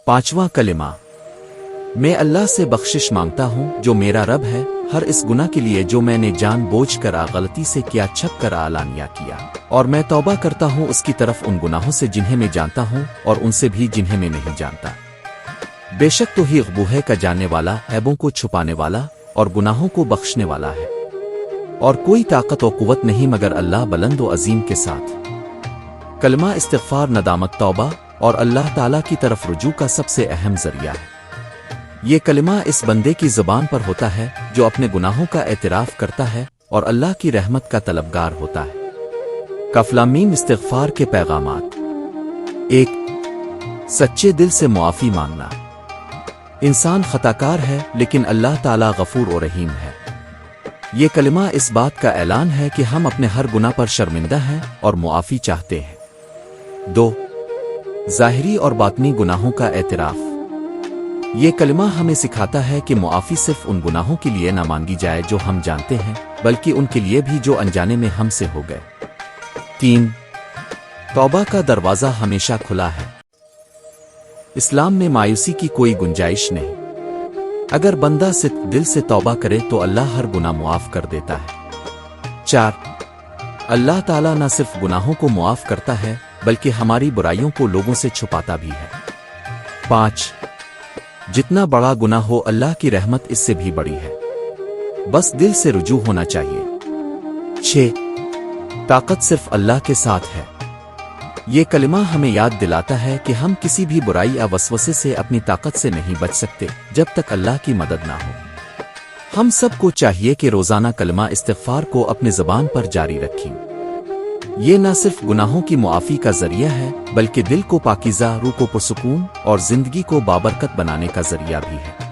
5واں کلمہ، میں اللہ سے بخشش مانگتا ہوں جو میرا رب ہے، ہر اس گناہ کے لیے جو میں نے جان بوجھ کر غلطی سے کیا، چھپ کر اعلانیہ کیا، اور میں توبہ کرتا ہوں اس کی طرف ان گناہوں سے جنہیں میں جانتا ہوں اور ان سے بھی جنہیں میں نہیں جانتا۔ بے شک تو ہی غبوہے کا جاننے والا، عیبوں کو چھپانے والا اور گناہوں کو بخشنے والا ہے، اور کوئی طاقت و قوت نہیں مگر اللہ بلند و عظیم کے ساتھ۔ کلمہ استغفار ندامت، توبہ اور اللہ تعالیٰ کی طرف رجوع کا سب سے اہم ذریعہ ہے۔ یہ کلمہ اس بندے کی زبان پر ہوتا ہے جو اپنے گناہوں کا اعتراف کرتا ہے اور اللہ کی رحمت کا طلبگار ہوتا ہے۔ کاف لام میم استغفار کے پیغامات۔ 1، سچے دل سے معافی مانگنا۔ انسان خطاکار ہے لیکن اللہ تعالیٰ غفور و رحیم ہے۔ یہ کلمہ اس بات کا اعلان ہے کہ ہم اپنے ہر گناہ پر شرمندہ ہیں اور معافی چاہتے ہیں۔ 2، ظاہری اور باطنی گناہوں کا اعتراف۔ یہ کلمہ ہمیں سکھاتا ہے کہ معافی صرف ان گناہوں کے لیے نہ مانگی جائے جو ہم جانتے ہیں، بلکہ ان کے لیے بھی جو انجانے میں ہم سے ہو گئے۔ 3، توبہ کا دروازہ ہمیشہ کھلا ہے۔ اسلام میں مایوسی کی کوئی گنجائش نہیں۔ اگر بندہ صدق دل سے توبہ کرے تو اللہ ہر گناہ معاف کر دیتا ہے۔ 4، اللہ تعالیٰ نہ صرف گناہوں کو معاف کرتا ہے بلکہ ہماری برائیوں کو لوگوں سے چھپاتا بھی ہے۔ 5، جتنا بڑا گناہ ہو اللہ کی رحمت اس سے بھی بڑی ہے، بس دل سے رجوع ہونا چاہیے۔ 6، طاقت صرف اللہ کے ساتھ ہے۔ یہ کلمہ ہمیں یاد دلاتا ہے کہ ہم کسی بھی برائی یا وسوسے سے اپنی طاقت سے نہیں بچ سکتے جب تک اللہ کی مدد نہ ہو۔ ہم سب کو چاہیے کہ روزانہ کلمہ استغفار کو اپنے زبان پر جاری رکھیں۔ یہ نہ صرف گناہوں کی معافی کا ذریعہ ہے بلکہ دل کو پاکیزہ، روح کو پرسکون اور زندگی کو بابرکت بنانے کا ذریعہ بھی ہے۔